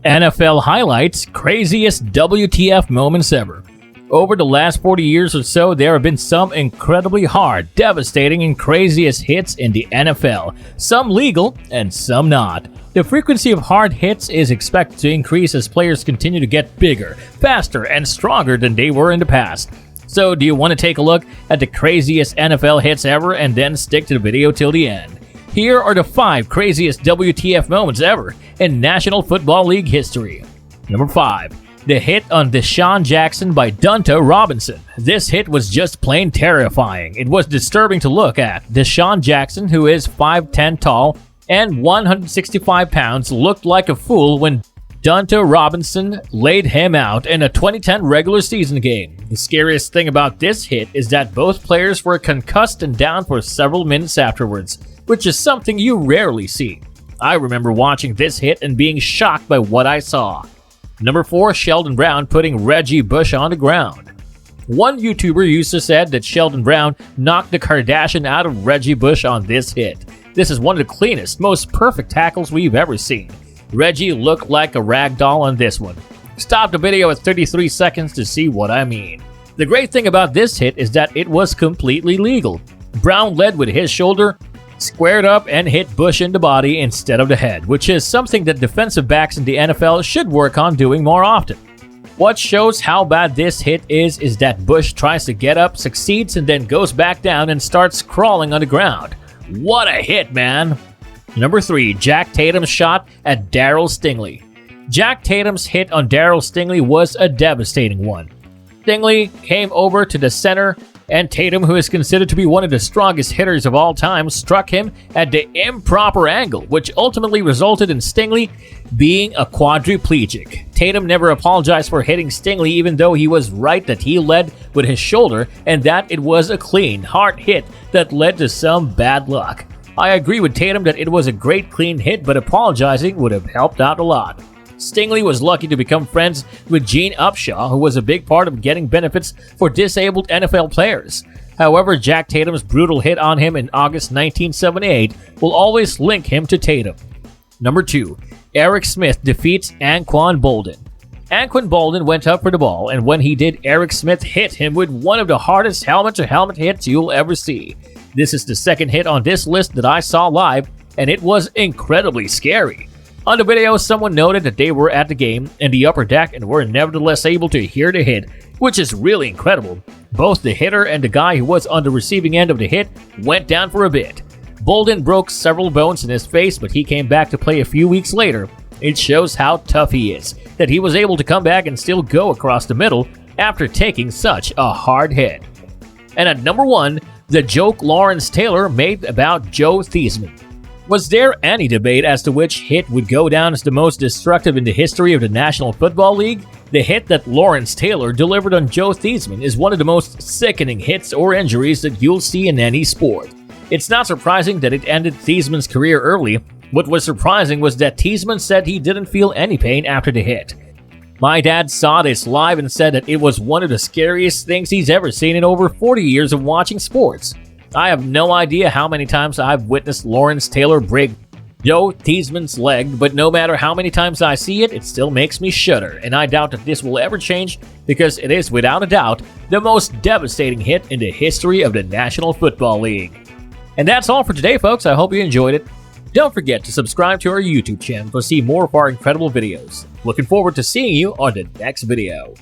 NFL highlights, craziest WTF moments ever. Over the last 40 years or so, there have been some incredibly hard, devastating, and craziest hits in the NFL. Some legal and some not. The frequency of hard hits is expected to increase as players continue to get bigger, faster, and stronger than they were in the past. So, do you want to take a look at the craziest NFL hits ever and then stick to the video till the end? Here are the 5 craziest WTF moments ever in National Football League history. Number 5. The hit on Deshaun Jackson by Dunta Robinson. This hit was just plain terrifying. It was disturbing to look at. Deshaun Jackson, who is 5'10 tall and 165 pounds, looked like a fool when Dunta Robinson laid him out in a 2010 regular season game. The scariest thing about this hit is that both players were concussed and down for several minutes afterwards, which is something you rarely see. I remember watching this hit and being shocked by what I saw. Number 4. Sheldon Brown putting Reggie Bush on the ground. One YouTuber used to said that Sheldon Brown knocked the Kardashian out of Reggie Bush on this hit. This is one of the cleanest, most perfect tackles we've ever seen. Reggie looked like a rag doll on this one. Stop the video at 33 seconds to see what I mean. The great thing about this hit is that it was completely legal. Brown led with his shoulder, squared up, and hit Bush in the body instead of the head, which is something that defensive backs in the NFL should work on doing more often. What shows how bad this hit is that Bush tries to get up, succeeds, and then goes back down and starts crawling on the ground. What a hit, man! Number 3. Jack Tatum's shot at Darryl Stingley. Jack Tatum's hit on Darryl Stingley was a devastating one. Stingley came over to the center, and Tatum, who is considered to be one of the strongest hitters of all time, struck him at the improper angle, which ultimately resulted in Stingley being a quadriplegic. Tatum never apologized for hitting Stingley, even though he was right that he led with his shoulder and that it was a clean, hard hit that led to some bad luck. I agree with Tatum that it was a great clean hit, but apologizing would have helped out a lot. Stingley was lucky to become friends with Gene Upshaw, who was a big part of getting benefits for disabled NFL players. However, Jack Tatum's brutal hit on him in August 1978 will always link him to Tatum. Number 2. Eric Smith defeats Anquan Boldin. Anquan Boldin went up for the ball, and when he did, Eric Smith hit him with one of the hardest helmet-to-helmet hits you'll ever see. This is the second hit on this list that I saw live, and it was incredibly scary. On the video, someone noted that they were at the game in the upper deck and were nevertheless able to hear the hit, which is really incredible. Both the hitter and the guy who was on the receiving end of the hit went down for a bit. Boldin broke several bones in his face, but he came back to play a few weeks later. It shows how tough he is, that he was able to come back and still go across the middle after taking such a hard hit. And at number 1, the joke Lawrence Taylor made about Joe Theismann. Was there any debate as to which hit would go down as the most destructive in the history of the National Football League? The hit that Lawrence Taylor delivered on Joe Theismann is one of the most sickening hits or injuries that you'll see in any sport. It's not surprising that it ended Theismann's career early. What was surprising was that Theismann said he didn't feel any pain after the hit. My dad saw this live and said that it was one of the scariest things he's ever seen in over 40 years of watching sports. I have no idea how many times I've witnessed Lawrence Taylor break Joe Theismann's leg, but no matter how many times I see it, it still makes me shudder, and I doubt that this will ever change because it is without a doubt the most devastating hit in the history of the National Football League. And that's all for today, folks. I hope you enjoyed it. Don't forget to subscribe to our YouTube channel to see more of our incredible videos. Looking forward to seeing you on the next video.